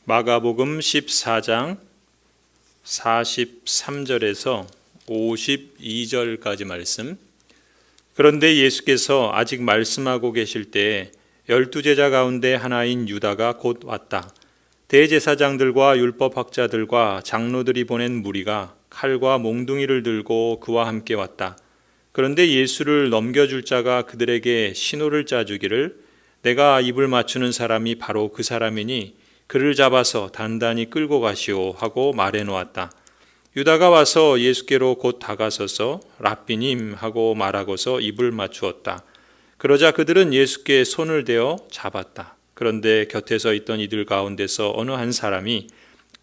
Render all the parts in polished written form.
마가복음 14장 43절에서 52절까지 말씀. 그런데 예수께서 아직 말씀하고 계실 때에 12제자 가운데 하나인 유다가 곧 왔다. 대제사장들과 율법학자들과 장로들이 보낸 무리가 칼과 몽둥이를 들고 그와 함께 왔다. 그런데 예수를 넘겨줄 자가 그들에게 신호를 짜주기를 내가 입을 맞추는 사람이 바로 그 사람이니 그를 잡아서 단단히 끌고 가시오 하고 말해 놓았다. 유다가 와서 예수께로 곧 다가서서 랍비님 하고 말하고서 입을 맞추었다. 그러자 그들은 예수께 손을 대어 잡았다. 그런데 곁에 서 있던 이들 가운데서 어느 한 사람이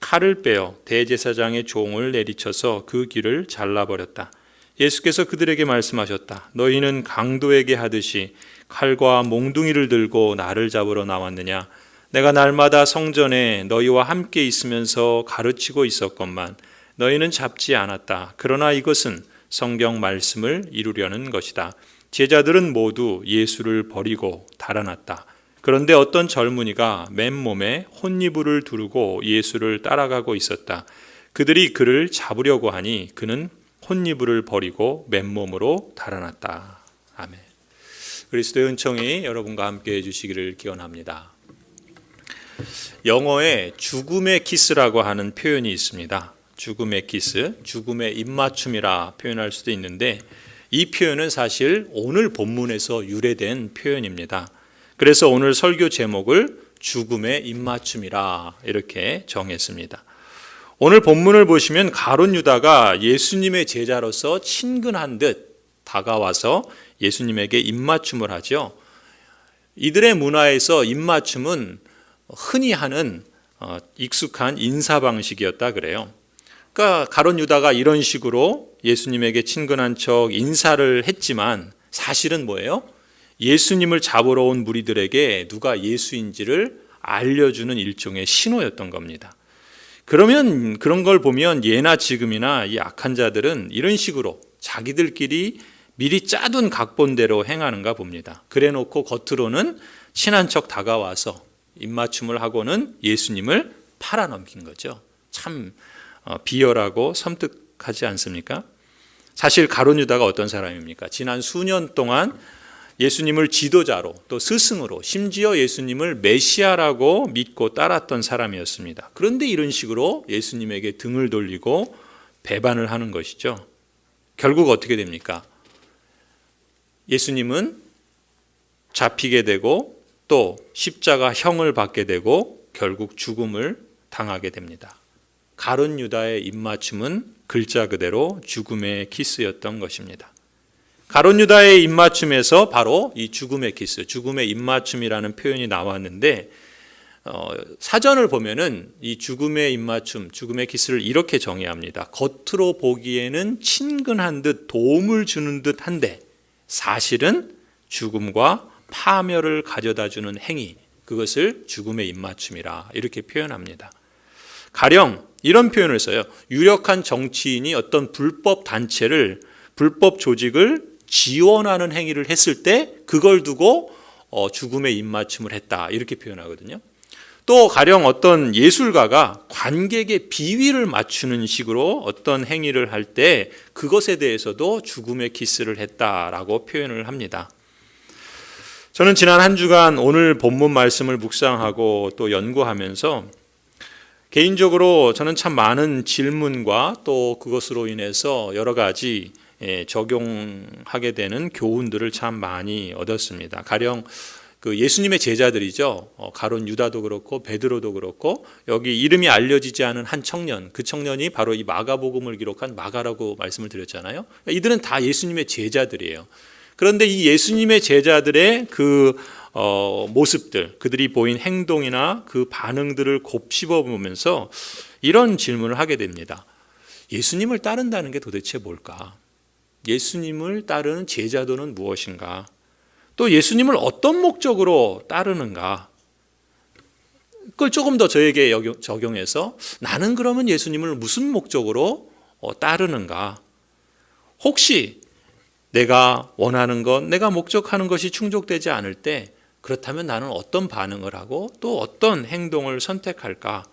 칼을 빼어 대제사장의 종을 내리쳐서 그 귀를 잘라버렸다. 예수께서 그들에게 말씀하셨다. 너희는 강도에게 하듯이 칼과 몽둥이를 들고 나를 잡으러 나왔느냐? 내가 날마다 성전에 너희와 함께 있으면서 가르치고 있었건만 너희는 잡지 않았다. 그러나 이것은 성경 말씀을 이루려는 것이다. 제자들은 모두 예수를 버리고 달아났다. 그런데 어떤 젊은이가 맨몸에 혼이불을 두르고 예수를 따라가고 있었다. 그들이 그를 잡으려고 하니 그는 혼이불을 버리고 맨몸으로 달아났다. 아멘. 그리스도의 은총이 여러분과 함께 해주시기를 기원합니다. 영어에 죽음의 키스라고 하는 표현이 있습니다. 죽음의 키스, 죽음의 입맞춤이라 표현할 수도 있는데 이 표현은 사실 오늘 본문에서 유래된 표현입니다. 그래서 오늘 설교 제목을 죽음의 입맞춤이라 이렇게 정했습니다. 오늘 본문을 보시면 가룟 유다가 예수님의 제자로서 친근한 듯 다가와서 예수님에게 입맞춤을 하죠. 이들의 문화에서 입맞춤은 흔히 하는 익숙한 인사 방식이었다 그래요. 그러니까 가룟 유다가 이런 식으로 예수님에게 친근한 척 인사를 했지만 사실은 뭐예요? 예수님을 잡으러 온 무리들에게 누가 예수인지를 알려주는 일종의 신호였던 겁니다. 그러면 그런 걸 보면 예나 지금이나 이 악한 자들은 이런 식으로 자기들끼리 미리 짜둔 각본대로 행하는가 봅니다. 그래놓고 겉으로는 친한 척 다가와서 입맞춤을 하고는 예수님을 팔아넘긴 거죠. 참 비열하고 섬뜩하지 않습니까? 사실 가룟 유다가 어떤 사람입니까? 지난 수년 동안 예수님을 지도자로 또 스승으로 심지어 예수님을 메시아라고 믿고 따랐던 사람이었습니다. 그런데 이런 식으로 예수님에게 등을 돌리고 배반을 하는 것이죠. 결국 어떻게 됩니까? 예수님은 잡히게 되고 또 십자가형을 받게 되고 결국 죽음을 당하게 됩니다. 가룟 유다의 입맞춤은 글자 그대로 죽음의 키스였던 것입니다. 가룟 유다의 입맞춤에서 바로 이 죽음의 키스, 죽음의 입맞춤이라는 표현이 나왔는데 사전을 보면은 이 죽음의 입맞춤, 죽음의 키스를 이렇게 정의합니다. 겉으로 보기에는 친근한 듯 도움을 주는 듯 한데 사실은 죽음과 파멸을 가져다주는 행위, 그것을 죽음의 입맞춤이라 이렇게 표현합니다. 가령 이런 표현을 써요. 유력한 정치인이 어떤 불법 단체를, 불법 조직을 지원하는 행위를 했을 때 그걸 두고 죽음의 입맞춤을 했다 이렇게 표현하거든요. 또 가령 어떤 예술가가 관객의 비위를 맞추는 식으로 어떤 행위를 할 때 그것에 대해서도 죽음의 키스를 했다라고 표현을 합니다. 저는 지난 한 주간 오늘 본문 말씀을 묵상하고 또 연구하면서 개인적으로 저는 참 많은 질문과 또 그것으로 인해서 여러 가지 적용하게 되는 교훈들을 참 많이 얻었습니다. 가령 그 예수님의 제자들이죠. 가룟 유다도 그렇고 베드로도 그렇고 여기 이름이 알려지지 않은 한 청년, 그 청년이 바로 이 마가복음을 기록한 마가라고 말씀을 드렸잖아요. 이들은 다 예수님의 제자들이에요. 그런데 이 예수님의 제자들의 그 모습들, 그들이 보인 행동이나 그 반응들을 곱씹어 보면서 이런 질문을 하게 됩니다. 예수님을 따른다는 게 도대체 뭘까? 예수님을 따르는 제자도는 무엇인가? 또 예수님을 어떤 목적으로 따르는가? 그걸 조금 더 저에게 적용해서 나는 그러면 예수님을 무슨 목적으로 따르는가? 혹시 내가 원하는 것, 내가 목적하는 것이 충족되지 않을 때 그렇다면 나는 어떤 반응을 하고 또 어떤 행동을 선택할까?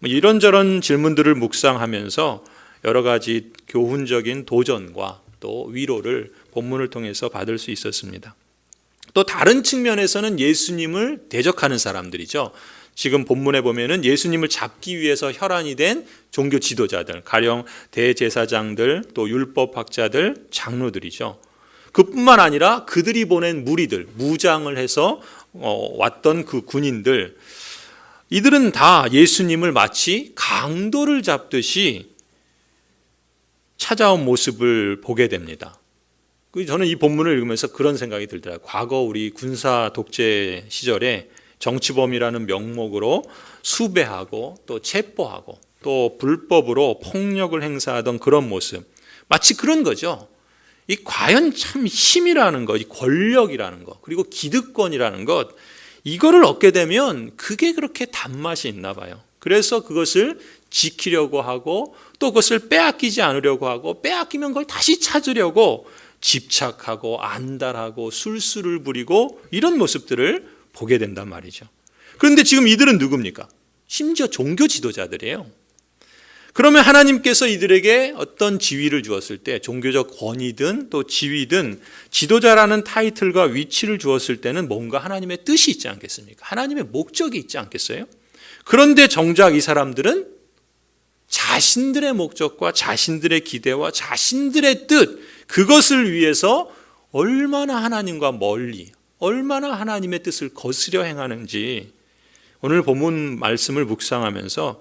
이런저런 질문들을 묵상하면서 여러 가지 교훈적인 도전과 또 위로를 본문을 통해서 받을 수 있었습니다. 또 다른 측면에서는 예수님을 대적하는 사람들이죠. 지금 본문에 보면은 예수님을 잡기 위해서 혈안이 된 종교 지도자들, 가령 대제사장들, 또 율법학자들, 장로들이죠. 그뿐만 아니라 그들이 보낸 무리들, 무장을 해서 왔던 그 군인들, 이들은 다 예수님을 마치 강도를 잡듯이 찾아온 모습을 보게 됩니다. 저는 이 본문을 읽으면서 그런 생각이 들더라고요. 과거 우리 군사 독재 시절에 정치범이라는 명목으로 수배하고 또 체포하고 또 불법으로 폭력을 행사하던 그런 모습, 마치 그런 거죠. 이 과연 참 힘이라는 것, 이 권력이라는 것, 그리고 기득권이라는 것, 이거를 얻게 되면 그게 그렇게 단맛이 있나 봐요. 그래서 그것을 지키려고 하고 또 그것을 빼앗기지 않으려고 하고 빼앗기면 그걸 다시 찾으려고 집착하고 안달하고 술수를 부리고 이런 모습들을 보게 된단 말이죠. 그런데 지금 이들은 누굽니까? 심지어 종교 지도자들이에요. 그러면 하나님께서 이들에게 어떤 지위를 주었을 때, 종교적 권위든 또 지위든 지도자라는 타이틀과 위치를 주었을 때는 뭔가 하나님의 뜻이 있지 않겠습니까? 하나님의 목적이 있지 않겠어요? 그런데 정작 이 사람들은 자신들의 목적과 자신들의 기대와 자신들의 뜻, 그것을 위해서 얼마나 하나님과 멀리, 얼마나 하나님의 뜻을 거스려 행하는지 오늘 본문 말씀을 묵상하면서,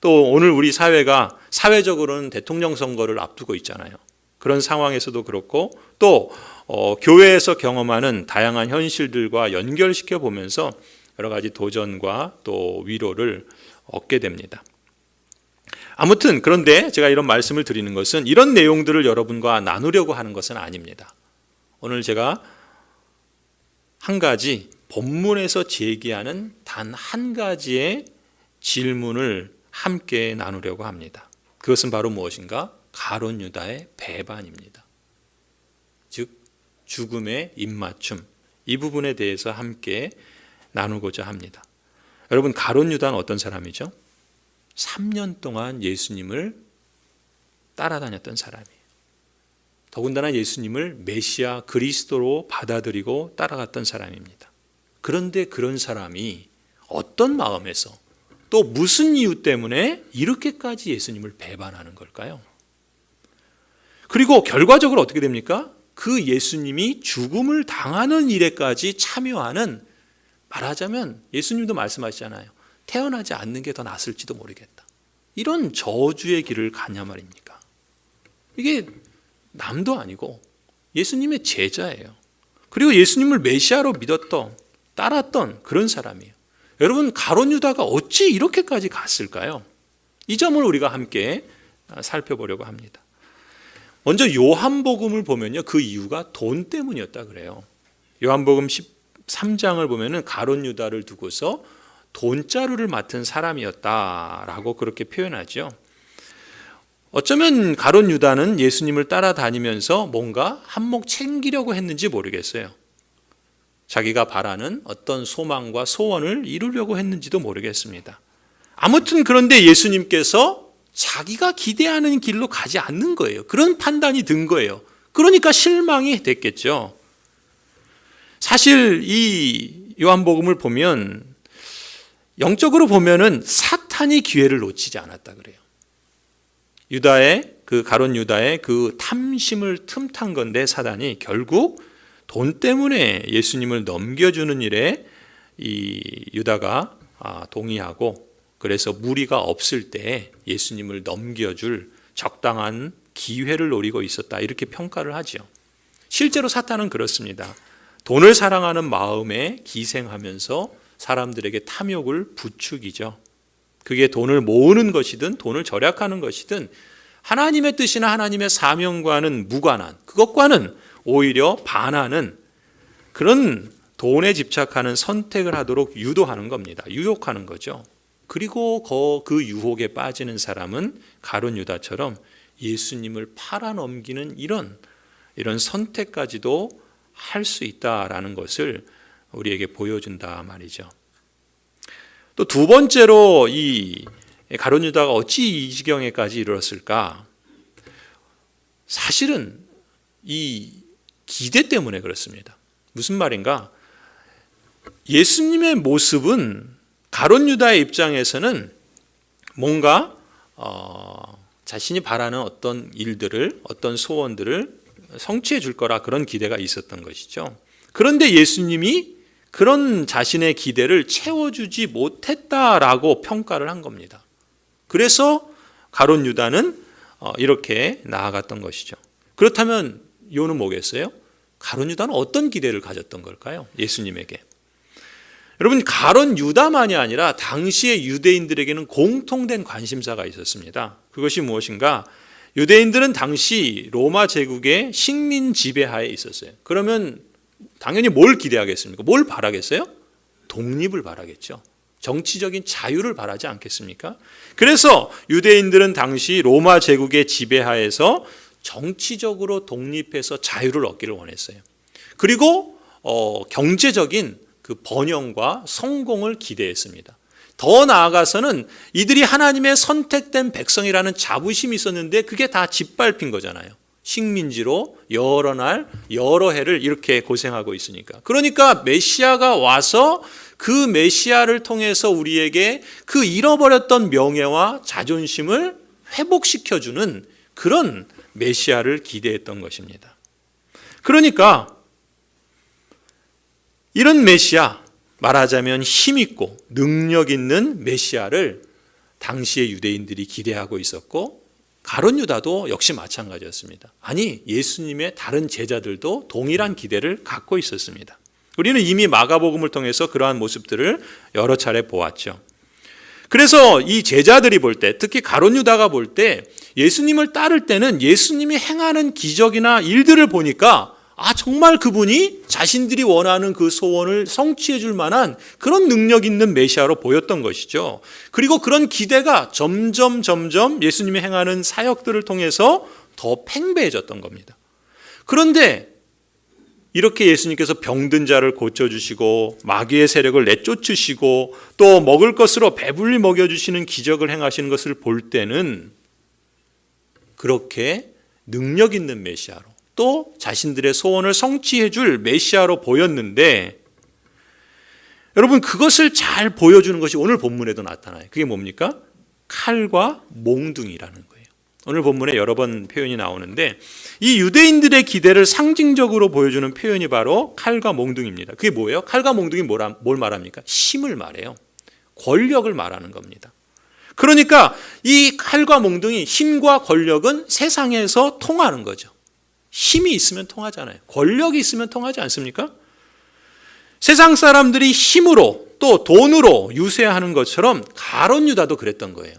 또 오늘 우리 사회가 사회적으로는 대통령 선거를 앞두고 있잖아요. 그런 상황에서도 그렇고 또 교회에서 경험하는 다양한 현실들과 연결시켜 보면서 여러 가지 도전과 또 위로를 얻게 됩니다. 아무튼 그런데 제가 이런 말씀을 드리는 것은 이런 내용들을 여러분과 나누려고 하는 것은 아닙니다. 오늘 제가 한 가지 본문에서 제기하는 단 한 가지의 질문을 함께 나누려고 합니다. 그것은 바로 무엇인가? 가룟 유다의 배반입니다. 즉 죽음의 입맞춤, 이 부분에 대해서 함께 나누고자 합니다. 여러분, 가룟 유다는 어떤 사람이죠? 3년 동안 예수님을 따라다녔던 사람이에요. 더군다나 예수님을 메시아 그리스도로 받아들이고 따라갔던 사람입니다. 그런데 그런 사람이 어떤 마음에서 또 무슨 이유 때문에 이렇게까지 예수님을 배반하는 걸까요? 그리고 결과적으로 어떻게 됩니까? 그 예수님이 죽음을 당하는 일에까지 참여하는, 말하자면 예수님도 말씀하시잖아요. 태어나지 않는 게 더 낫을지도 모르겠다. 이런 저주의 길을 가냐 말입니까? 이게 남도 아니고 예수님의 제자예요. 그리고 예수님을 메시아로 믿었던, 따랐던 그런 사람이에요. 여러분, 가룟 유다가 어찌 이렇게까지 갔을까요? 이 점을 우리가 함께 살펴보려고 합니다. 먼저 요한복음을 보면요, 그 이유가 돈 때문이었다 그래요. 요한복음 13장을 보면은 가룟 유다를 두고서 돈자루를 맡은 사람이었다라고 그렇게 표현하죠. 어쩌면 가룟 유다는 예수님을 따라다니면서 뭔가 한몫 챙기려고 했는지 모르겠어요. 자기가 바라는 어떤 소망과 소원을 이루려고 했는지도 모르겠습니다. 아무튼 그런데 예수님께서 자기가 기대하는 길로 가지 않는 거예요. 그런 판단이 든 거예요. 그러니까 실망이 됐겠죠. 사실 이 요한복음을 보면 영적으로 보면은 사탄이 기회를 놓치지 않았다 그래요. 유다의 그 가룟 유다의 그 탐심을 틈탄 건데 사단이 결국 돈 때문에 예수님을 넘겨주는 일에 이 유다가 동의하고, 그래서 무리가 없을 때 예수님을 넘겨줄 적당한 기회를 노리고 있었다, 이렇게 평가를 하죠. 실제로 사탄은 그렇습니다. 돈을 사랑하는 마음에 기생하면서 사람들에게 탐욕을 부추기죠. 그게 돈을 모으는 것이든 돈을 절약하는 것이든 하나님의 뜻이나 하나님의 사명과는 무관한, 그것과는 오히려 반하는 그런 돈에 집착하는 선택을 하도록 유도하는 겁니다. 유혹하는 거죠. 그리고 그 유혹에 빠지는 사람은 가룟 유다처럼 예수님을 팔아넘기는 이런 선택까지도 할 수 있다라는 것을 우리에게 보여준다 말이죠. 또 두 번째로 이 가룟 유다가 어찌 이 지경에까지 이르렀을까? 사실은 이 기대 때문에 그렇습니다. 무슨 말인가? 예수님의 모습은 가룟 유다의 입장에서는 뭔가 자신이 바라는 어떤 일들을, 어떤 소원들을 성취해 줄 거라 그런 기대가 있었던 것이죠. 그런데 예수님이 그런 자신의 기대를 채워주지 못했다라고 평가를 한 겁니다. 그래서 가룟 유다는 이렇게 나아갔던 것이죠. 그렇다면 이유는 뭐겠어요? 가룟 유다는 어떤 기대를 가졌던 걸까요? 예수님에게. 여러분, 가룟 유다만이 아니라 당시의 유대인들에게는 공통된 관심사가 있었습니다. 그것이 무엇인가? 유대인들은 당시 로마 제국의 식민 지배하에 있었어요. 그러면 당연히 뭘 기대하겠습니까? 뭘 바라겠어요? 독립을 바라겠죠. 정치적인 자유를 바라지 않겠습니까? 그래서 유대인들은 당시 로마 제국의 지배하에서 정치적으로 독립해서 자유를 얻기를 원했어요. 그리고 경제적인 그 번영과 성공을 기대했습니다. 더 나아가서는 이들이 하나님의 선택된 백성이라는 자부심이 있었는데 그게 다 짓밟힌 거잖아요. 식민지로 여러 날 여러 해를 이렇게 고생하고 있으니까. 그러니까 메시아가 와서 그 메시아를 통해서 우리에게 그 잃어버렸던 명예와 자존심을 회복시켜주는 그런 메시아를 기대했던 것입니다. 그러니까 이런 메시아, 말하자면 힘있고 능력 있는 메시아를 당시의 유대인들이 기대하고 있었고 가룟 유다도 역시 마찬가지였습니다. 아니, 예수님의 다른 제자들도 동일한 기대를 갖고 있었습니다. 우리는 이미 마가복음을 통해서 그러한 모습들을 여러 차례 보았죠. 그래서 이 제자들이 볼 때, 특히 가룟 유다가 볼 때 예수님을 따를 때는 예수님이 행하는 기적이나 일들을 보니까 정말 그분이 자신들이 원하는 그 소원을 성취해 줄 만한 그런 능력 있는 메시아로 보였던 것이죠. 그리고 그런 기대가 점점 예수님이 행하는 사역들을 통해서 더 팽배해졌던 겁니다. 그런데 이렇게 예수님께서 병든 자를 고쳐주시고 마귀의 세력을 내쫓으시고 또 먹을 것으로 배불리 먹여주시는 기적을 행하시는 것을 볼 때는 그렇게 능력 있는 메시아로 또 자신들의 소원을 성취해 줄 메시아로 보였는데 여러분, 그것을 잘 보여주는 것이 오늘 본문에도 나타나요. 그게 뭡니까? 칼과 몽둥이라는 거예요. 오늘 본문에 여러 번 표현이 나오는데 이 유대인들의 기대를 상징적으로 보여주는 표현이 바로 칼과 몽둥이입니다. 그게 뭐예요? 칼과 몽둥이 뭘 말합니까? 힘을 말해요. 권력을 말하는 겁니다. 그러니까 이 칼과 몽둥이, 힘과 권력은 세상에서 통하는 거죠. 힘이 있으면 통하잖아요. 권력이 있으면 통하지 않습니까? 세상 사람들이 힘으로 또 돈으로 유세하는 것처럼 가룟 유다도 그랬던 거예요.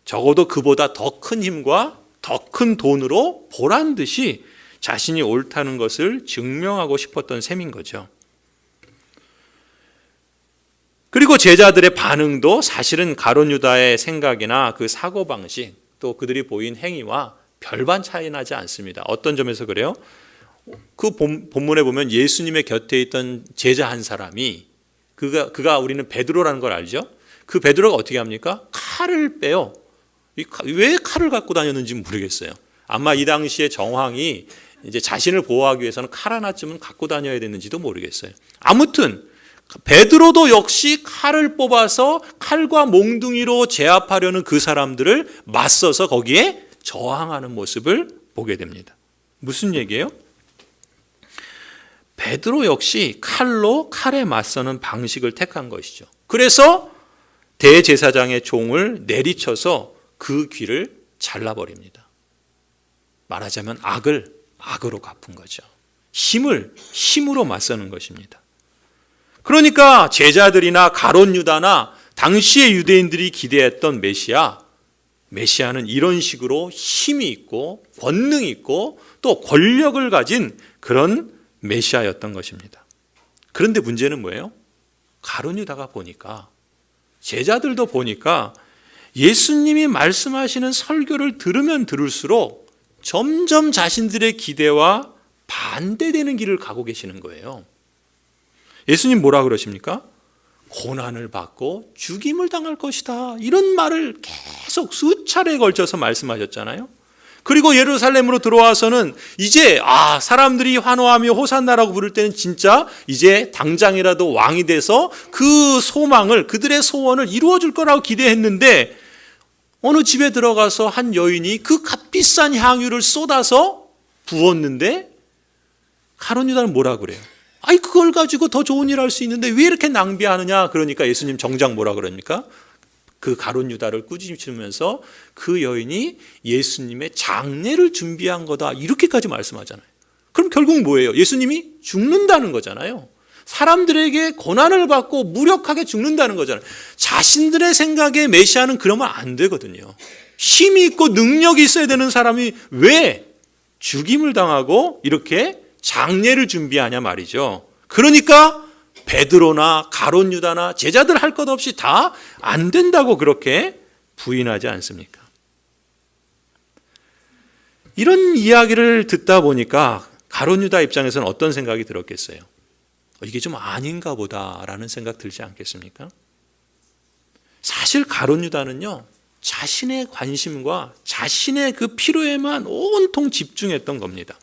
적어도 그보다 더 큰 힘과 더 큰 돈으로 보란 듯이 자신이 옳다는 것을 증명하고 싶었던 셈인 거죠. 그리고 제자들의 반응도 사실은 가룟 유다의 생각이나 그 사고방식 또 그들이 보인 행위와 별반 차이 나지 않습니다. 어떤 점에서 그래요? 그 본문에 보면 예수님의 곁에 있던 제자 한 사람이 그가 우리는 베드로라는 걸 알죠? 그 베드로가 어떻게 합니까? 칼을 빼요. 왜 칼을 갖고 다녔는지 모르겠어요. 아마 이 당시의 정황이 이제 자신을 보호하기 위해서는 칼 하나쯤은 갖고 다녀야 됐는지도 모르겠어요. 아무튼 베드로도 역시 칼을 뽑아서 칼과 몽둥이로 제압하려는 그 사람들을 맞서서 거기에 저항하는 모습을 보게 됩니다. 무슨 얘기예요? 베드로 역시 칼에 맞서는 방식을 택한 것이죠. 그래서 대제사장의 종을 내리쳐서 그 귀를 잘라버립니다. 말하자면 악으로 갚은 거죠. 힘으로 맞서는 것입니다. 그러니까 제자들이나 가룟 유다나 당시의 유대인들이 기대했던 메시아는 이런 식으로 힘이 있고 권능이 있고 또 권력을 가진 그런 메시아였던 것입니다. 그런데 문제는 뭐예요? 가룟 유다가 보니까, 제자들도 보니까 예수님이 말씀하시는 설교를 들으면 들을수록 점점 자신들의 기대와 반대되는 길을 가고 계시는 거예요. 예수님 뭐라 그러십니까? 고난을 받고 죽임을 당할 것이다. 이런 말을 계속 수차례에 걸쳐서 말씀하셨잖아요. 그리고 예루살렘으로 들어와서는 이제 사람들이 환호하며 호산나라고 부를 때는 진짜 이제 당장이라도 왕이 돼서 그 소망을, 그들의 소원을 이루어 줄 거라고 기대했는데 어느 집에 들어가서 한 여인이 그 값비싼 향유를 쏟아서 부었는데 가룟 유다는 뭐라 그래요? 그걸 가지고 더 좋은 일 할 수 있는데 왜 이렇게 낭비하느냐? 그러니까 예수님 정작 뭐라 그럽니까? 그 가룟 유다를 꾸짖으면서 그 여인이 예수님의 장례를 준비한 거다, 이렇게까지 말씀하잖아요. 그럼 결국 뭐예요? 예수님이 죽는다는 거잖아요. 사람들에게 고난을 받고 무력하게 죽는다는 거잖아요. 자신들의 생각에 메시아는 그러면 안 되거든요. 힘이 있고 능력이 있어야 되는 사람이 왜 죽임을 당하고 이렇게 장례를 준비하냐 말이죠. 그러니까 베드로나 가룟 유다나 제자들 할 것 없이 다 안 된다고 그렇게 부인하지 않습니까? 이런 이야기를 듣다 보니까 가룟 유다 입장에서는 어떤 생각이 들었겠어요? 이게 좀 아닌가 보다라는 생각 들지 않겠습니까? 사실 가룟 유다는요, 자신의 관심과 자신의 그 필요에만 온통 집중했던 겁니다.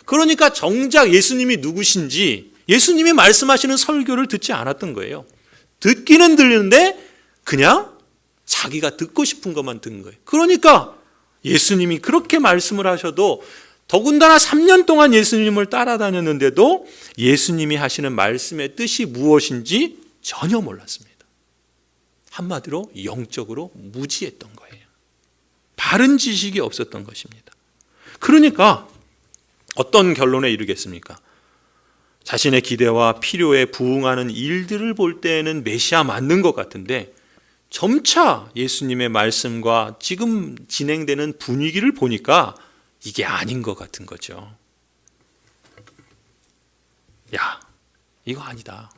그러니까 정작 예수님이 누구신지, 예수님이 말씀하시는 설교를 듣지 않았던 거예요. 듣기는 들리는데 그냥 자기가 듣고 싶은 것만 듣는 거예요. 그러니까 예수님이 그렇게 말씀을 하셔도, 더군다나 3년 동안 예수님을 따라다녔는데도 예수님이 하시는 말씀의 뜻이 무엇인지 전혀 몰랐습니다. 한마디로 영적으로 무지했던 거예요. 바른 지식이 없었던 것입니다. 그러니까 어떤 결론에 이르겠습니까? 자신의 기대와 필요에 부응하는 일들을 볼 때에는 메시아 맞는 것 같은데 점차 예수님의 말씀과 지금 진행되는 분위기를 보니까 이게 아닌 것 같은 거죠. 야, 이거 아니다.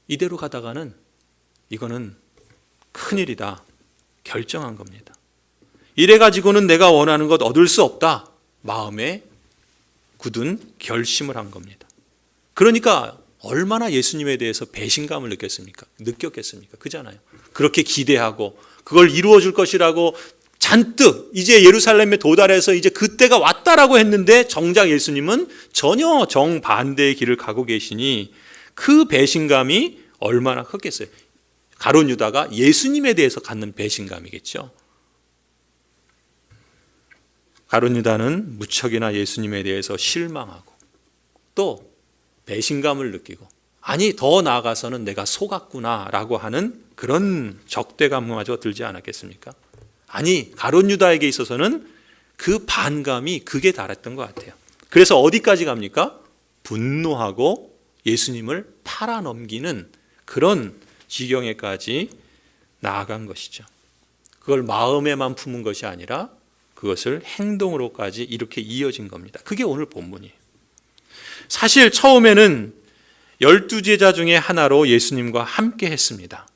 이대로 가다가는 이거는 큰일이다. 결정한 겁니다. 이래가지고는 내가 원하는 것 얻을 수 없다. 마음에 굳은 결심을 한 겁니다. 그러니까 얼마나 예수님에 대해서 배신감을 느꼈겠습니까? 그잖아요. 그렇게 기대하고 그걸 이루어 줄 것이라고 잔뜩 이제 예루살렘에 도달해서 이제 그때가 왔다라고 했는데 정작 예수님은 전혀 정반대의 길을 가고 계시니 그 배신감이 얼마나 컸겠어요. 가룟 유다가 예수님에 대해서 갖는 배신감이겠죠. 가룟 유다는 무척이나 예수님에 대해서 실망하고 또 배신감을 느끼고, 아니 더 나아가서는 내가 속았구나라고 하는 그런 적대감마저 들지 않았겠습니까? 아니 가룟 유다에게 있어서는 그 반감이 극에 달했던 것 같아요. 그래서 어디까지 갑니까? 분노하고 예수님을 팔아넘기는 그런 지경에까지 나아간 것이죠. 그걸 마음에만 품은 것이 아니라 그것을 행동으로까지 이렇게 이어진 겁니다. 그게 오늘 본문이에요. 사실 처음에는 12제자 중에 하나로 예수님과 함께 했습니다.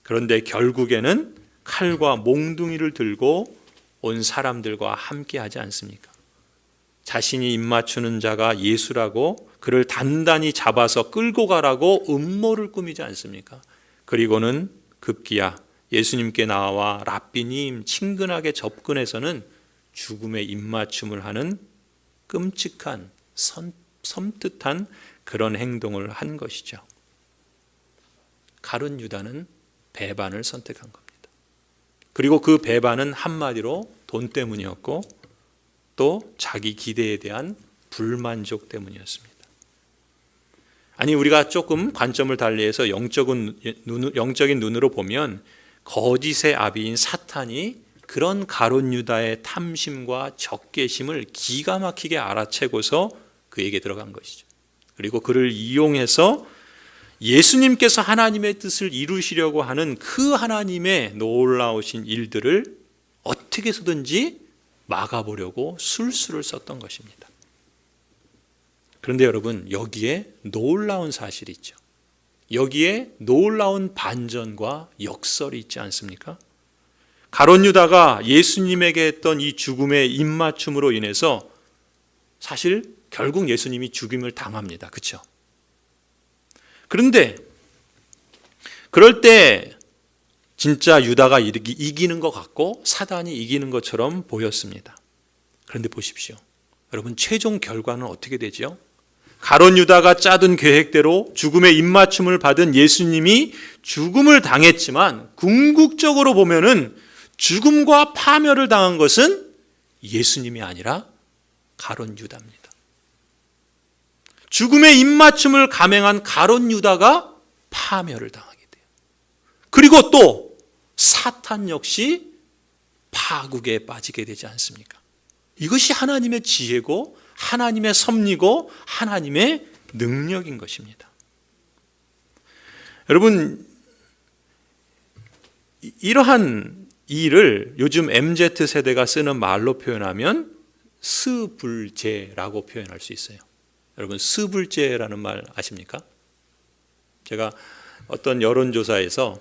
그런데 결국에는 칼과 몽둥이를 들고 온 사람들과 함께 하지 않습니까? 자신이 입맞추는 자가 예수라고 그를 단단히 잡아서 끌고 가라고 음모를 꾸미지 않습니까? 그리고는 급기야 예수님께 나와 랍비님 친근하게 접근해서는 죽음의 입맞춤을 하는 끔찍한 섬뜩한 그런 행동을 한 것이죠. 가룟 유다는 배반을 선택한 겁니다. 그리고 그 배반은 한마디로 돈 때문이었고 또 자기 기대에 대한 불만족 때문이었습니다. 아니 우리가 조금 관점을 달리해서 영적인 눈으로 보면 거짓의 아비인 사탄이 그런 가룟 유다의 탐심과 적개심을 기가 막히게 알아채고서 그에게 들어간 것이죠. 그리고 그를 이용해서 예수님께서 하나님의 뜻을 이루시려고 하는 그 하나님의 놀라우신 일들을 어떻게 해서든지 막아보려고 술수를 썼던 것입니다. 그런데 여러분, 여기에 놀라운 사실이 있죠. 여기에 놀라운 반전과 역설이 있지 않습니까? 가룟 유다가 예수님에게 했던 이 죽음의 입맞춤으로 인해서 사실 결국 예수님이 죽임을 당합니다. 그렇죠? 그런데 그럴 때 진짜 유다가 이기는 것 같고 사단이 이기는 것처럼 보였습니다. 그런데 보십시오. 여러분, 최종 결과는 어떻게 되죠? 가룟 유다가 짜둔 계획대로 죽음의 입맞춤을 받은 예수님이 죽음을 당했지만 궁극적으로 보면은 죽음과 파멸을 당한 것은 예수님이 아니라 가룟 유다입니다. 죽음의 입맞춤을 감행한 가룟 유다가 파멸을 당하게 돼요. 그리고 또 사탄 역시 파국에 빠지게 되지 않습니까? 이것이 하나님의 지혜고 하나님의 섭리고 하나님의 능력인 것입니다. 여러분, 이러한 일을 요즘 MZ세대가 쓰는 말로 표현하면 스불제라고 표현할 수 있어요. 여러분, 스불제라는 말 아십니까? 제가 어떤 여론조사에서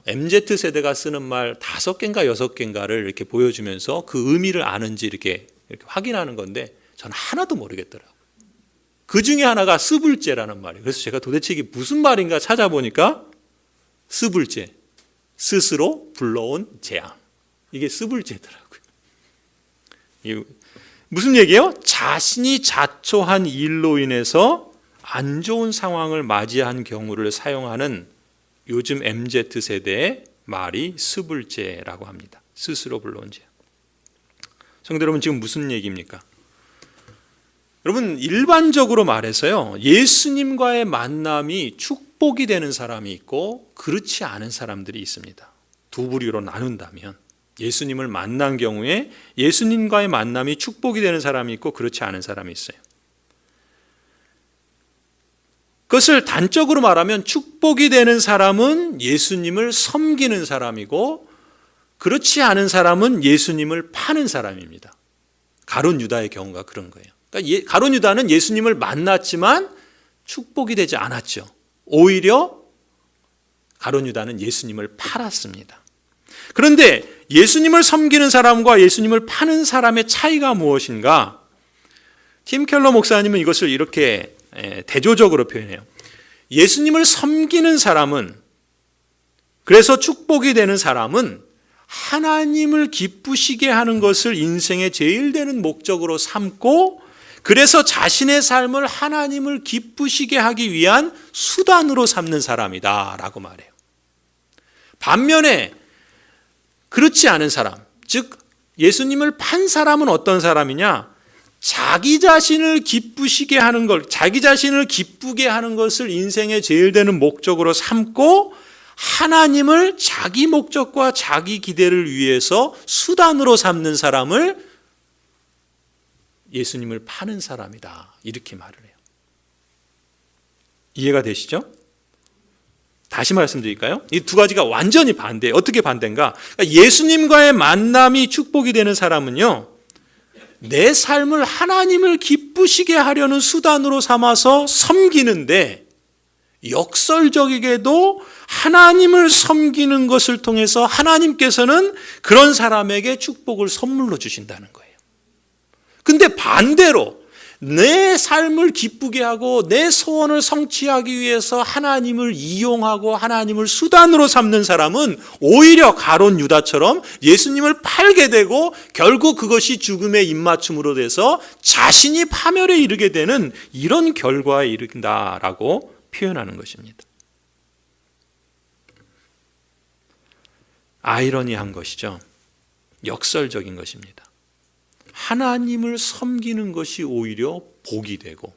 MZ세대가 쓰는 말 5개인가 6개인가를 이렇게 보여주면서 그 의미를 아는지 이렇게 확인하는 건데 저는 하나도 모르겠더라고요. 그 중에 하나가 스불제라는 말이에요. 그래서 제가 도대체 이게 무슨 말인가 찾아보니까 스불제, 스스로 불러온 재앙. 이게 스불제더라고요. 무슨 얘기예요? 자신이 자초한 일로 인해서 안 좋은 상황을 맞이한 경우를 사용하는 요즘 MZ세대의 말이 스불제라고 합니다. 스스로 불러온 재앙. 성도 여러분, 지금 무슨 얘기입니까? 여러분, 일반적으로 말해서요, 예수님과의 만남이 축복이 되는 사람이 있고 그렇지 않은 사람들이 있습니다. 두 부류로 나눈다면 예수님을 만난 경우에 예수님과의 만남이 축복이 되는 사람이 있고 그렇지 않은 사람이 있어요. 그것을 단적으로 말하면 축복이 되는 사람은 예수님을 섬기는 사람이고 그렇지 않은 사람은 예수님을 파는 사람입니다. 가룟 유다의 경우가 그런 거예요. 그러니까 가룟 유다는 예수님을 만났지만 축복이 되지 않았죠. 오히려 가룟 유다는 예수님을 팔았습니다. 그런데 예수님을 섬기는 사람과 예수님을 파는 사람의 차이가 무엇인가? 팀 켈러 목사님은 이것을 이렇게 대조적으로 표현해요. 예수님을 섬기는 사람은, 그래서 축복이 되는 사람은 하나님을 기쁘시게 하는 것을 인생의 제일 되는 목적으로 삼고 그래서 자신의 삶을 하나님을 기쁘시게 하기 위한 수단으로 삼는 사람이다 라고 말해요. 반면에 그렇지 않은 사람, 즉 예수님을 판 사람은 어떤 사람이냐? 자기 자신을 기쁘시게 하는 것, 자기 자신을 기쁘게 하는 것을 인생의 제일 되는 목적으로 삼고 하나님을 자기 목적과 자기 기대를 위해서 수단으로 삼는 사람을 예수님을 파는 사람이다, 이렇게 말을 해요. 이해가 되시죠? 다시 말씀드릴까요? 이 두 가지가 완전히 반대예요. 어떻게 반대인가? 그러니까 예수님과의 만남이 축복이 되는 사람은요, 내 삶을 하나님을 기쁘시게 하려는 수단으로 삼아서 섬기는데 역설적이게도 하나님을 섬기는 것을 통해서 하나님께서는 그런 사람에게 축복을 선물로 주신다는 거예요. 근데 반대로 내 삶을 기쁘게 하고 내 소원을 성취하기 위해서 하나님을 이용하고 하나님을 수단으로 삼는 사람은 오히려 가룟 유다처럼 예수님을 팔게 되고 결국 그것이 죽음의 입맞춤으로 돼서 자신이 파멸에 이르게 되는 이런 결과에 이른다라고 표현하는 것입니다. 아이러니한 것이죠. 역설적인 것입니다. 하나님을 섬기는 것이 오히려 복이 되고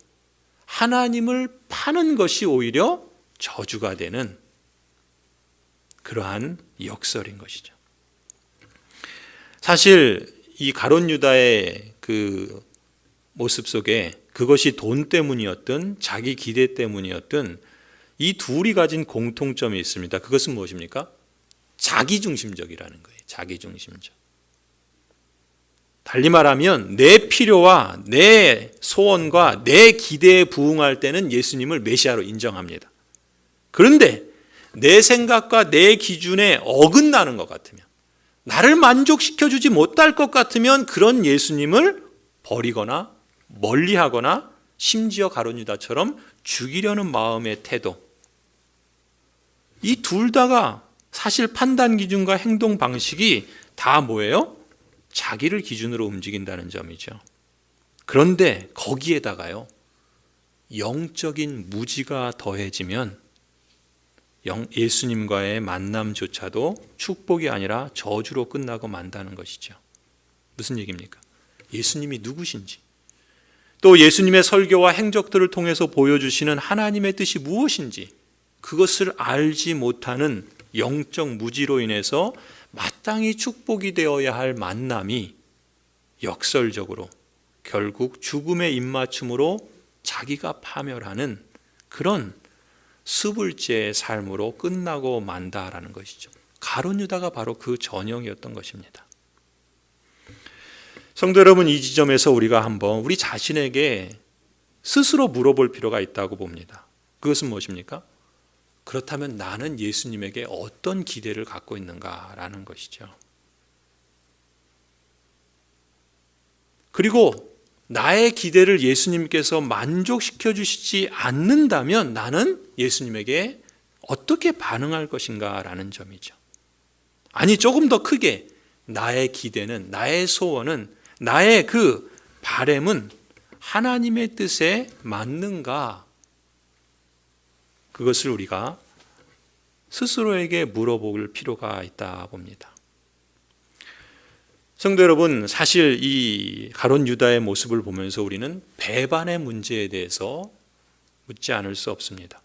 하나님을 파는 것이 오히려 저주가 되는 그러한 역설인 것이죠. 사실 이 가룟 유다의 그 모습 속에 그것이 돈 때문이었든 자기 기대 때문이었든 이 둘이 가진 공통점이 있습니다. 그것은 무엇입니까? 자기중심적이라는 거예요. 자기중심적. 달리 말하면 내 필요와 내 소원과 내 기대에 부응할 때는 예수님을 메시아로 인정합니다. 그런데 내 생각과 내 기준에 어긋나는 것 같으면, 나를 만족시켜주지 못할 것 같으면 그런 예수님을 버리거나 멀리하거나 심지어 가룟 유다처럼 죽이려는 마음의 태도, 이 둘 다가 사실 판단 기준과 행동 방식이 다 뭐예요? 자기를 기준으로 움직인다는 점이죠. 그런데 거기에다가요, 영적인 무지가 더해지면 예수님과의 만남조차도 축복이 아니라 저주로 끝나고 만다는 것이죠. 무슨 얘기입니까? 예수님이 누구신지, 또 예수님의 설교와 행적들을 통해서 보여주시는 하나님의 뜻이 무엇인지 그것을 알지 못하는 영적 무지로 인해서 마땅히 축복이 되어야 할 만남이 역설적으로 결국 죽음의 입맞춤으로 자기가 파멸하는 그런 수불제의 삶으로 끝나고 만다라는 것이죠. 가룟 유다가 바로 그 전형이었던 것입니다. 성도 여러분, 이 지점에서 우리가 한번 우리 자신에게 스스로 물어볼 필요가 있다고 봅니다. 그것은 무엇입니까? 그렇다면 나는 예수님에게 어떤 기대를 갖고 있는가라는 것이죠. 그리고 나의 기대를 예수님께서 만족시켜 주시지 않는다면 나는 예수님에게 어떻게 반응할 것인가라는 점이죠. 아니, 조금 더 크게 나의 기대는, 나의 소원은, 나의 그 바램은 하나님의 뜻에 맞는가? 그것을 우리가 스스로에게 물어볼 필요가 있다 봅니다. 성도 여러분, 사실 이 가룟 유다의 모습을 보면서 우리는 배반의 문제에 대해서 묻지 않을 수 없습니다.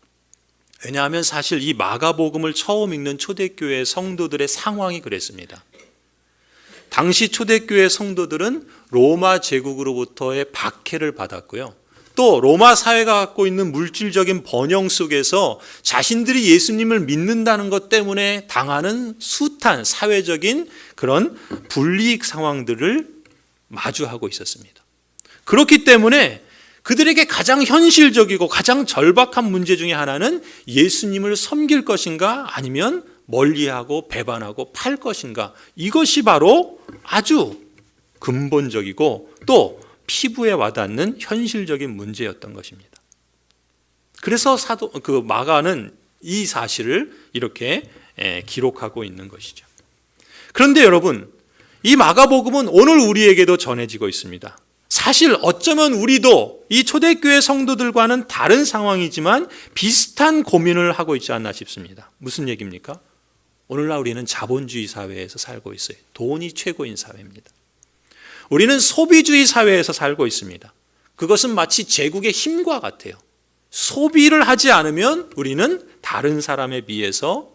왜냐하면 사실 이 마가복음을 처음 읽는 초대교회 성도들의 상황이 그랬습니다. 당시 초대교회 성도들은 로마 제국으로부터의 박해를 받았고요. 또 로마 사회가 갖고 있는 물질적인 번영 속에서 자신들이 예수님을 믿는다는 것 때문에 당하는 숱한 사회적인 그런 불이익 상황들을 마주하고 있었습니다. 그렇기 때문에 그들에게 가장 현실적이고 가장 절박한 문제 중에 하나는 예수님을 섬길 것인가 아니면 멀리하고 배반하고 팔 것인가, 이것이 바로 아주 근본적이고 또 피부에 와닿는 현실적인 문제였던 것입니다. 그래서 마가는 이 사실을 이렇게 기록하고 있는 것이죠. 그런데 여러분, 이 마가복음은 오늘 우리에게도 전해지고 있습니다. 사실 어쩌면 우리도 이 초대교회 성도들과는 다른 상황이지만 비슷한 고민을 하고 있지 않나 싶습니다. 무슨 얘기입니까? 오늘날 우리는 자본주의 사회에서 살고 있어요. 돈이 최고인 사회입니다. 우리는 소비주의 사회에서 살고 있습니다. 그것은 마치 제국의 힘과 같아요. 소비를 하지 않으면 우리는 다른 사람에 비해서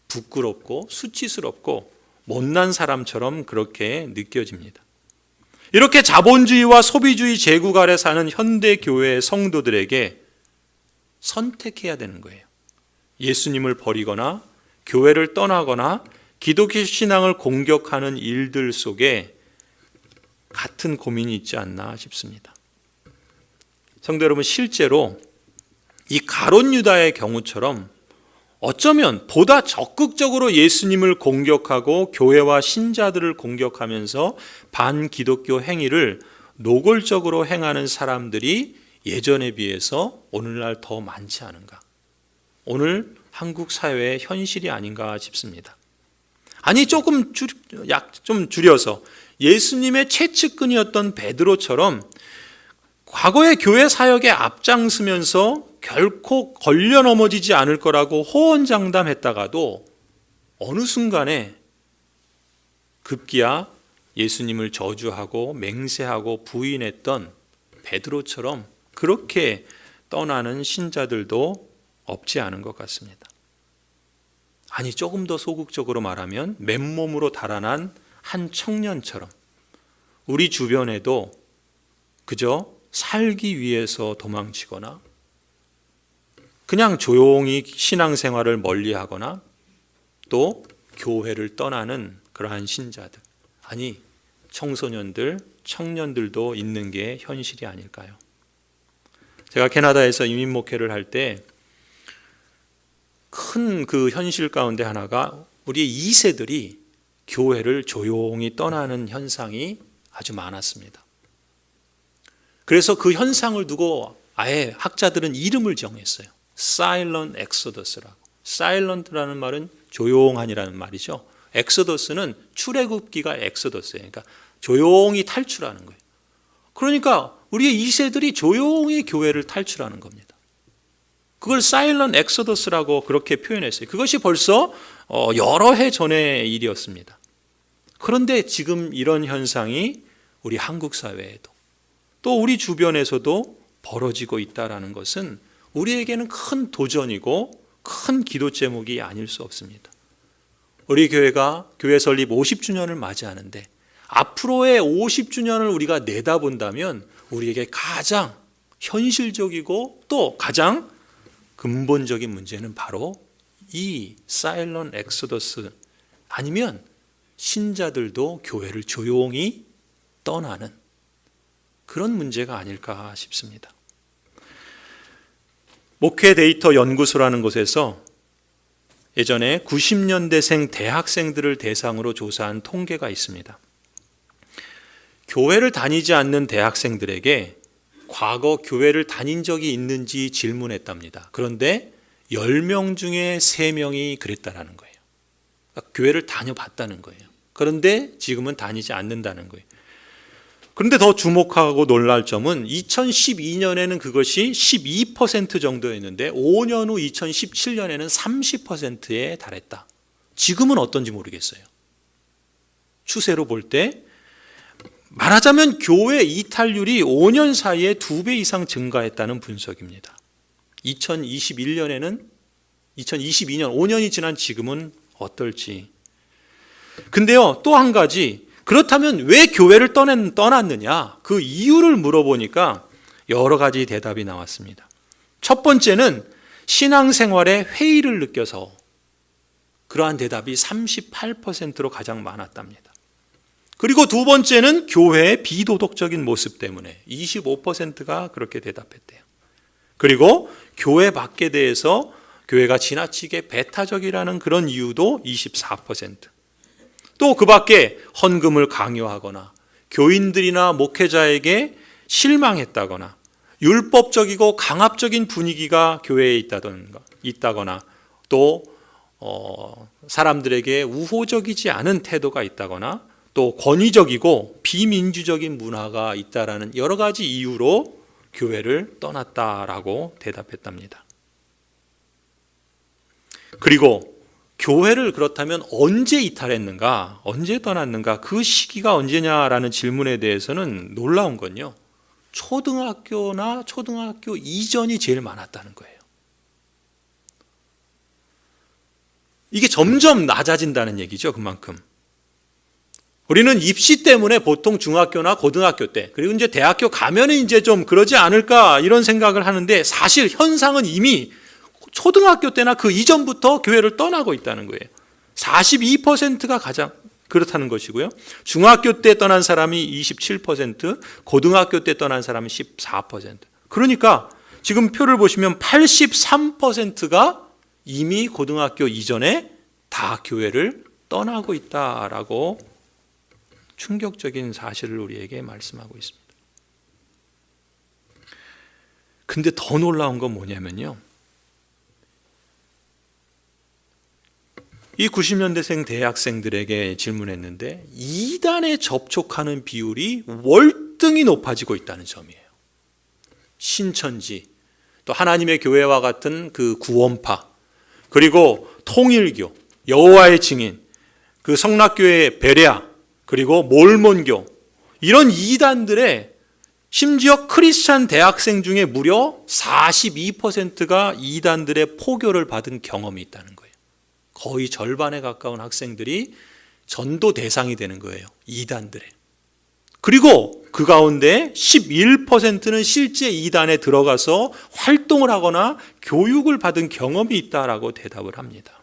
부끄럽고 수치스럽고 못난 사람처럼 그렇게 느껴집니다. 이렇게 자본주의와 소비주의 제국 아래 사는 현대교회의 성도들에게 선택해야 되는 거예요. 예수님을 버리거나 교회를 떠나거나 기독교 신앙을 공격하는 일들 속에 같은 고민이 있지 않나 싶습니다. 성도 여러분, 실제로 이 가룟 유다의 경우처럼 어쩌면 보다 적극적으로 예수님을 공격하고 교회와 신자들을 공격하면서 반기독교 행위를 노골적으로 행하는 사람들이 예전에 비해서 오늘날 더 많지 않은가? 오늘 한국 사회의 현실이 아닌가 싶습니다. 아니, 좀 줄여서 예수님의 최측근이었던 베드로처럼 과거의 교회 사역에 앞장서면서 결코 걸려 넘어지지 않을 거라고 호언장담했다가도 어느 순간에 급기야 예수님을 저주하고 맹세하고 부인했던 베드로처럼 그렇게 떠나는 신자들도 없지 않은 것 같습니다. 아니, 조금 더 소극적으로 말하면 맨몸으로 달아난 한 청년처럼 우리 주변에도 그저 살기 위해서 도망치거나 그냥 조용히 신앙생활을 멀리하거나 또 교회를 떠나는 그러한 신자들, 아니 청소년들, 청년들도 있는 게 현실이 아닐까요? 제가 캐나다에서 이민 목회를 할 때 큰 그 현실 가운데 하나가 우리의 2세들이 교회를 조용히 떠나는 현상이 아주 많았습니다. 그래서 그 현상을 두고 아예 학자들은 이름을 정했어요. Silent Exodus라고. 사일런트라는 말은 조용한이라는 말이죠. 엑소더스는 출애굽기가 엑소더스예요. 그러니까 조용히 탈출하는 거예요. 그러니까 우리의 2세들이 조용히 교회를 탈출하는 겁니다. 그걸 사일런 엑소더스라고 그렇게 표현했어요. 그것이 벌써 여러 해 전의 일이었습니다. 그런데 지금 이런 현상이 우리 한국 사회에도 또 우리 주변에서도 벌어지고 있다는 것은 우리에게는 큰 도전이고 큰 기도 제목이 아닐 수 없습니다. 우리 교회가 교회 설립 50주년을 맞이하는데 앞으로의 50주년을 우리가 내다본다면 우리에게 가장 현실적이고 또 가장 근본적인 문제는 바로 이 사일런 엑소더스 아니면 신자들도 교회를 조용히 떠나는 그런 문제가 아닐까 싶습니다. 목회 데이터 연구소라는 곳에서 예전에 90년대생 대학생들을 대상으로 조사한 통계가 있습니다. 교회를 다니지 않는 대학생들에게 과거 교회를 다닌 적이 있는지 질문했답니다. 그런데 10명 중에 3명이 그랬다라는 거예요. 그러니까 교회를 다녀봤다는 거예요. 그런데 지금은 다니지 않는다는 거예요. 그런데 더 주목하고 놀랄 점은 2012년에는 그것이 12% 정도였는데 5년 후 2017년에는 30%에 달했다. 지금은 어떤지 모르겠어요. 추세로 볼 때 말하자면 교회 이탈률이 5년 사이에 2배 이상 증가했다는 분석입니다. 2022년 5년이 지난 지금은 어떨지. 근데요, 또 한 가지, 그렇다면 왜 교회를 떠났느냐? 그 이유를 물어보니까 여러 가지 대답이 나왔습니다. 첫 번째는 신앙생활에 회의를 느껴서 그러한 대답이 38%로 가장 많았답니다. 그리고 두 번째는 교회의 비도덕적인 모습 때문에 25%가 그렇게 대답했대요. 그리고 교회 밖에 대해서 교회가 지나치게 배타적이라는 그런 이유도 24%. 또 그 밖에 헌금을 강요하거나 교인들이나 목회자에게 실망했다거나 율법적이고 강압적인 분위기가 교회에 있다거나 또 사람들에게 우호적이지 않은 태도가 있다거나 또 권위적이고 비민주적인 문화가 있다라는 여러 가지 이유로 교회를 떠났다라고 대답했답니다. 그리고 교회를 그렇다면 언제 이탈했는가, 언제 떠났는가, 그 시기가 언제냐라는 질문에 대해서는 놀라운 건요, 초등학교나 초등학교 이전이 제일 많았다는 거예요. 이게 점점 낮아진다는 얘기죠, 그만큼. 우리는 입시 때문에 보통 중학교나 고등학교 때, 그리고 이제 대학교 가면은 이제 좀 그러지 않을까 이런 생각을 하는데 사실 현상은 이미 초등학교 때나 그 이전부터 교회를 떠나고 있다는 거예요. 42%가 가장 그렇다는 것이고요. 중학교 때 떠난 사람이 27%, 고등학교 때 떠난 사람이 14%. 그러니까 지금 표를 보시면 83%가 이미 고등학교 이전에 다 교회를 떠나고 있다라고 충격적인 사실을 우리에게 말씀하고 있습니다. 근데 더 놀라운 건 뭐냐면요, 이 90년대생 대학생들에게 질문했는데 이단에 접촉하는 비율이 월등히 높아지고 있다는 점이에요. 신천지, 또 하나님의 교회와 같은 그 구원파, 그리고 통일교, 여호와의 증인, 그 성락교회 베레아, 그리고 몰몬교, 이런 이단들의 심지어 크리스찬 대학생 중에 무려 42%가 이단들의 포교를 받은 경험이 있다는 거예요. 거의 절반에 가까운 학생들이 전도 대상이 되는 거예요, 이단들의. 그리고 그 가운데 11%는 실제 이단에 들어가서 활동을 하거나 교육을 받은 경험이 있다라고 대답을 합니다.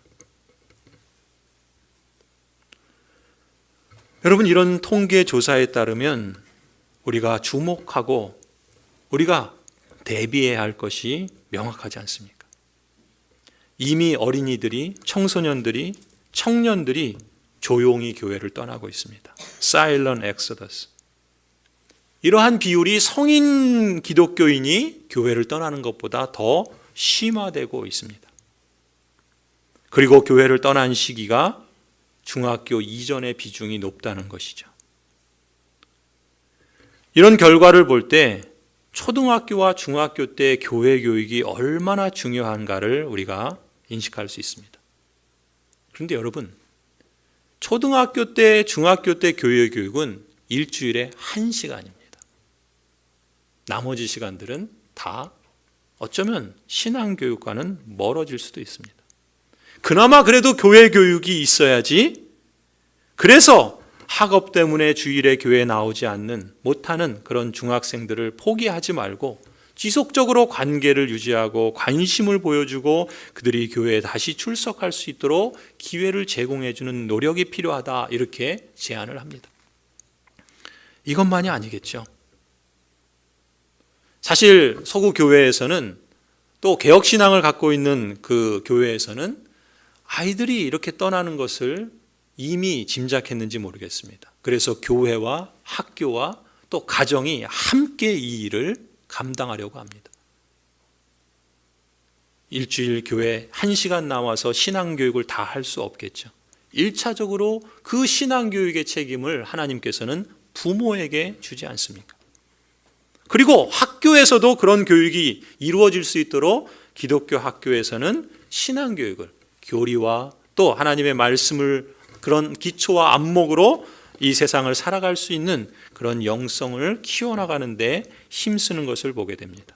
여러분, 이런 통계 조사에 따르면 우리가 주목하고 우리가 대비해야 할 것이 명확하지 않습니까? 이미 어린이들이, 청소년들이, 청년들이 조용히 교회를 떠나고 있습니다. Silent Exodus. 이러한 비율이 성인 기독교인이 교회를 떠나는 것보다 더 심화되고 있습니다. 그리고 교회를 떠난 시기가 중학교 이전의 비중이 높다는 것이죠. 이런 결과를 볼 때 초등학교와 중학교 때 교회 교육이 얼마나 중요한가를 우리가 인식할 수 있습니다. 그런데 여러분, 초등학교 때, 중학교 때 교회 교육은 일주일에 1시간입니다. 나머지 시간들은 다 어쩌면 신앙교육과는 멀어질 수도 있습니다. 그나마 그래도 교회 교육이 있어야지, 그래서 학업 때문에 주일에 교회에 나오지 못하는 그런 중학생들을 포기하지 말고 지속적으로 관계를 유지하고 관심을 보여주고 그들이 교회에 다시 출석할 수 있도록 기회를 제공해 주는 노력이 필요하다, 이렇게 제안을 합니다. 이것만이 아니겠죠. 사실 서구 교회에서는, 또 개혁신앙을 갖고 있는 그 교회에서는 아이들이 이렇게 떠나는 것을 이미 짐작했는지 모르겠습니다. 그래서 교회와 학교와 또 가정이 함께 이 일을 감당하려고 합니다. 일주일 교회 1시간 나와서 신앙교육을 다 할 수 없겠죠. 1차적으로 그 신앙교육의 책임을 하나님께서는 부모에게 주지 않습니까? 그리고 학교에서도 그런 교육이 이루어질 수 있도록 기독교 학교에서는 신앙교육을, 교리와 또 하나님의 말씀을 그런 기초와 안목으로 이 세상을 살아갈 수 있는 그런 영성을 키워나가는 데 힘쓰는 것을 보게 됩니다.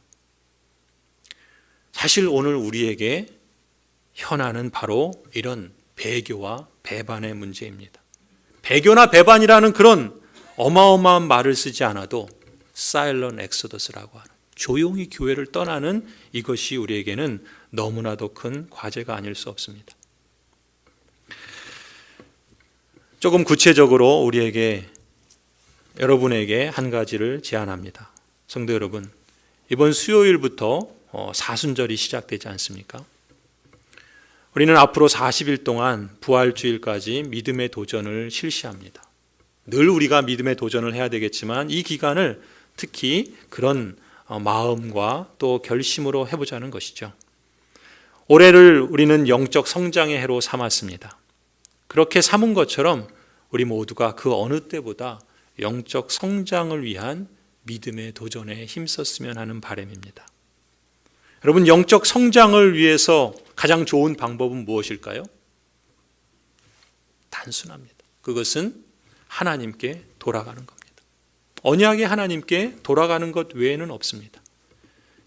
사실 오늘 우리에게 현안은 바로 이런 배교와 배반의 문제입니다. 배교나 배반이라는 그런 어마어마한 말을 쓰지 않아도 사일런 엑소더스라고 하는, 조용히 교회를 떠나는 이것이 우리에게는 너무나도 큰 과제가 아닐 수 없습니다. 조금 구체적으로 여러분에게 한 가지를 제안합니다. 성도 여러분, 이번 수요일부터 사순절이 시작되지 않습니까? 우리는 앞으로 40일 동안 부활주일까지 믿음의 도전을 실시합니다. 늘 우리가 믿음의 도전을 해야 되겠지만 이 기간을 특히 그런 마음과 또 결심으로 해보자는 것이죠. 올해를 우리는 영적 성장의 해로 삼았습니다. 그렇게 삼은 것처럼 우리 모두가 그 어느 때보다 영적 성장을 위한 믿음의 도전에 힘썼으면 하는 바람입니다. 여러분, 영적 성장을 위해서 가장 좋은 방법은 무엇일까요? 단순합니다. 그것은 하나님께 돌아가는 겁니다. 언약의 하나님께 돌아가는 것 외에는 없습니다.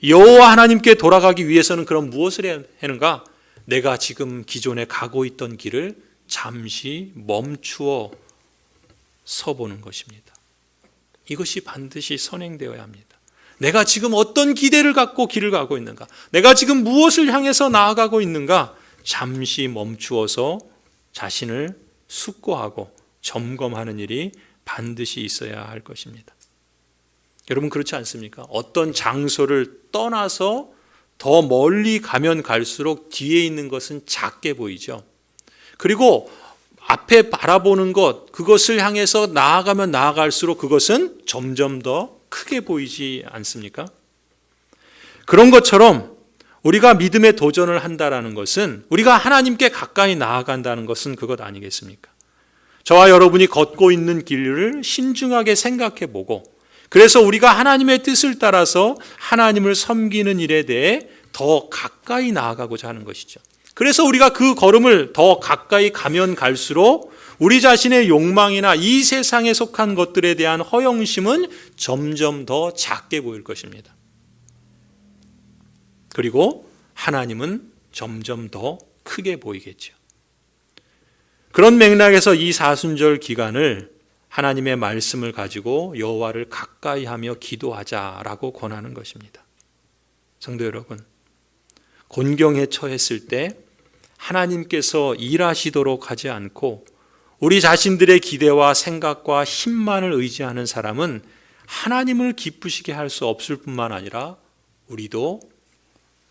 여호와 하나님께 돌아가기 위해서는 그럼 무엇을 해야 하는가? 내가 지금 기존에 가고 있던 길을 잠시 멈추어 서보는 것입니다. 이것이 반드시 선행되어야 합니다. 내가 지금 어떤 기대를 갖고 길을 가고 있는가? 내가 지금 무엇을 향해서 나아가고 있는가? 잠시 멈추어서 자신을 숙고하고 점검하는 일이 반드시 있어야 할 것입니다. 여러분, 그렇지 않습니까? 어떤 장소를 떠나서 더 멀리 가면 갈수록 뒤에 있는 것은 작게 보이죠. 그리고 앞에 바라보는 것, 그것을 향해서 나아가면 나아갈수록 그것은 점점 더 크게 보이지 않습니까? 그런 것처럼 우리가 믿음의 도전을 한다는 것은, 우리가 하나님께 가까이 나아간다는 것은 그것 아니겠습니까? 저와 여러분이 걷고 있는 길을 신중하게 생각해 보고, 그래서 우리가 하나님의 뜻을 따라서 하나님을 섬기는 일에 대해 더 가까이 나아가고자 하는 것이죠. 그래서 우리가 그 걸음을 더 가까이 가면 갈수록 우리 자신의 욕망이나 이 세상에 속한 것들에 대한 허영심은 점점 더 작게 보일 것입니다. 그리고 하나님은 점점 더 크게 보이겠죠. 그런 맥락에서 이 사순절 기간을 하나님의 말씀을 가지고 여호와를 가까이 하며 기도하자라고 권하는 것입니다. 성도 여러분, 곤경에 처했을 때 하나님께서 일하시도록 하지 않고 우리 자신들의 기대와 생각과 힘만을 의지하는 사람은 하나님을 기쁘시게 할 수 없을 뿐만 아니라 우리도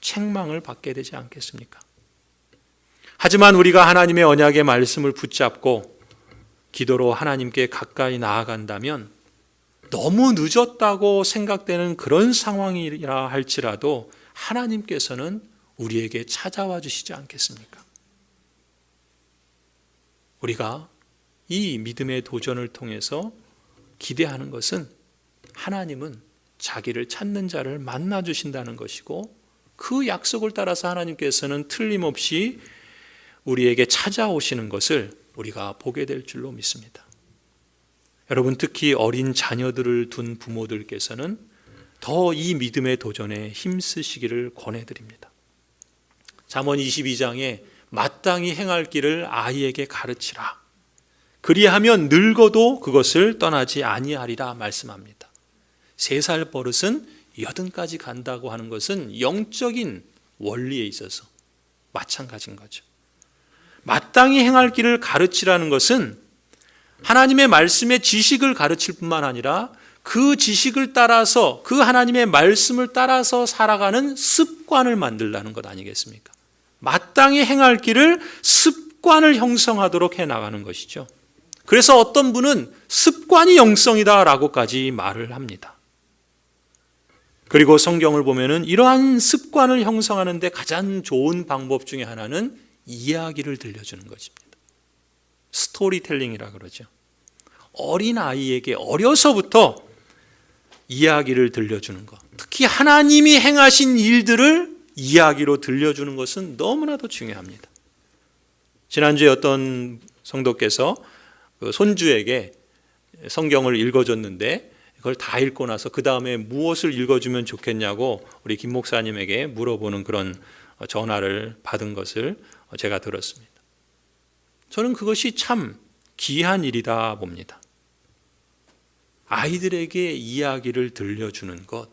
책망을 받게 되지 않겠습니까? 하지만 우리가 하나님의 언약의 말씀을 붙잡고 기도로 하나님께 가까이 나아간다면 너무 늦었다고 생각되는 그런 상황이라 할지라도 하나님께서는 우리에게 찾아와 주시지 않겠습니까? 우리가 이 믿음의 도전을 통해서 기대하는 것은 하나님은 자기를 찾는 자를 만나 주신다는 것이고, 그 약속을 따라서 하나님께서는 틀림없이 우리에게 찾아오시는 것을 우리가 보게 될 줄로 믿습니다. 여러분, 특히 어린 자녀들을 둔 부모들께서는 더 이 믿음의 도전에 힘쓰시기를 권해드립니다. 잠언 22장에 마땅히 행할 길을 아이에게 가르치라. 그리하면 늙어도 그것을 떠나지 아니하리라 말씀합니다. 3살 버릇은 80까지 간다고 하는 것은 영적인 원리에 있어서 마찬가지인 거죠. 마땅히 행할 길을 가르치라는 것은 하나님의 말씀의 지식을 가르칠 뿐만 아니라 그 지식을 따라서, 그 하나님의 말씀을 따라서 살아가는 습관을 만들라는 것 아니겠습니까? 마땅히 행할 길을 습관을 형성하도록 해나가는 것이죠. 그래서 어떤 분은 습관이 영성이다 라고까지 말을 합니다. 그리고 성경을 보면은 이러한 습관을 형성하는 데 가장 좋은 방법 중에 하나는 이야기를 들려주는 것입니다. 스토리텔링이라 그러죠. 어린 아이에게 어려서부터 이야기를 들려주는 것, 특히 하나님이 행하신 일들을 이야기로 들려주는 것은 너무나도 중요합니다. 지난주에 어떤 성도께서 손주에게 성경을 읽어줬는데 그걸 다 읽고 나서 그 다음에 무엇을 읽어주면 좋겠냐고 우리 김 목사님에게 물어보는 그런 전화를 받은 것을 제가 들었습니다. 저는 그것이 참 귀한 일이다 봅니다. 아이들에게 이야기를 들려주는 것,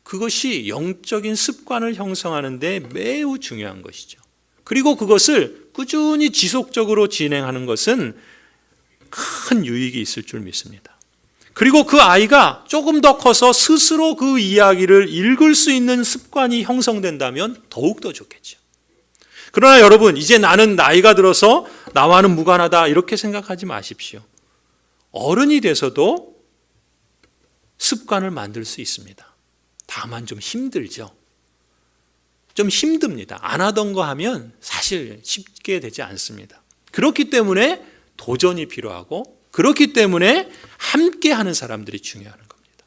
그것이 영적인 습관을 형성하는 데 매우 중요한 것이죠. 그리고 그것을 꾸준히 지속적으로 진행하는 것은 큰 유익이 있을 줄 믿습니다. 그리고 그 아이가 조금 더 커서 스스로 그 이야기를 읽을 수 있는 습관이 형성된다면 더욱더 좋겠죠. 그러나 여러분, 이제 나는 나이가 들어서 나와는 무관하다 이렇게 생각하지 마십시오. 어른이 돼서도 습관을 만들 수 있습니다. 다만 좀 힘들죠. 좀 힘듭니다. 안 하던 거 하면 사실 쉽게 되지 않습니다. 그렇기 때문에 도전이 필요하고, 그렇기 때문에 함께 하는 사람들이 중요한 겁니다.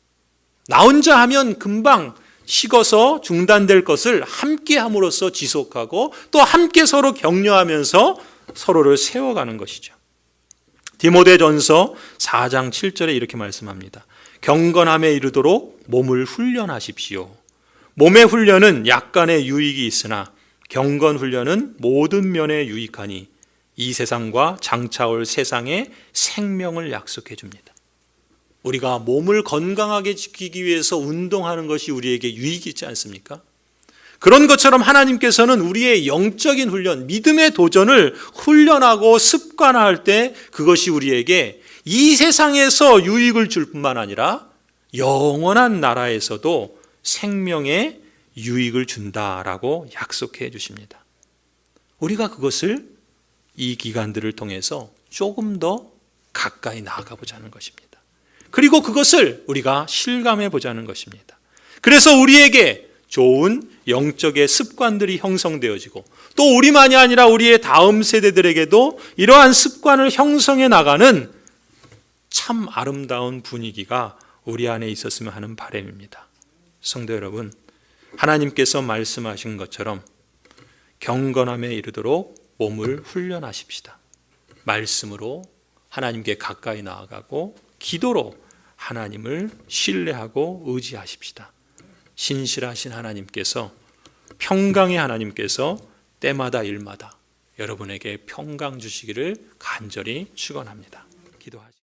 나 혼자 하면 금방 식어서 중단될 것을 함께 함으로써 지속하고 또 함께 서로 격려하면서 서로를 세워가는 것이죠. 디모데전서 4장 7절에 이렇게 말씀합니다. 경건함에 이르도록 몸을 훈련하십시오. 몸의 훈련은 약간의 유익이 있으나 경건 훈련은 모든 면에 유익하니 이 세상과 장차올 세상에 생명을 약속해 줍니다. 우리가 몸을 건강하게 지키기 위해서 운동하는 것이 우리에게 유익이 있지 않습니까? 그런 것처럼 하나님께서는 우리의 영적인 훈련, 믿음의 도전을 훈련하고 습관화할 때 그것이 우리에게 이 세상에서 유익을 줄 뿐만 아니라 영원한 나라에서도 생명의 유익을 준다라고 약속해 주십니다. 우리가 그것을 이 기간들을 통해서 조금 더 가까이 나아가 보자는 것입니다. 그리고 그것을 우리가 실감해 보자는 것입니다. 그래서 우리에게 좋은 영적의 습관들이 형성되어지고 또 우리만이 아니라 우리의 다음 세대들에게도 이러한 습관을 형성해 나가는 참 아름다운 분위기가 우리 안에 있었으면 하는 바람입니다. 성도 여러분, 하나님께서 말씀하신 것처럼 경건함에 이르도록 몸을 훈련하십시다. 말씀으로 하나님께 가까이 나아가고 기도로 하나님을 신뢰하고 의지하십시다. 신실하신 하나님께서, 평강의 하나님께서 때마다 일마다 여러분에게 평강 주시기를 간절히 축원합니다. 기도하시죠.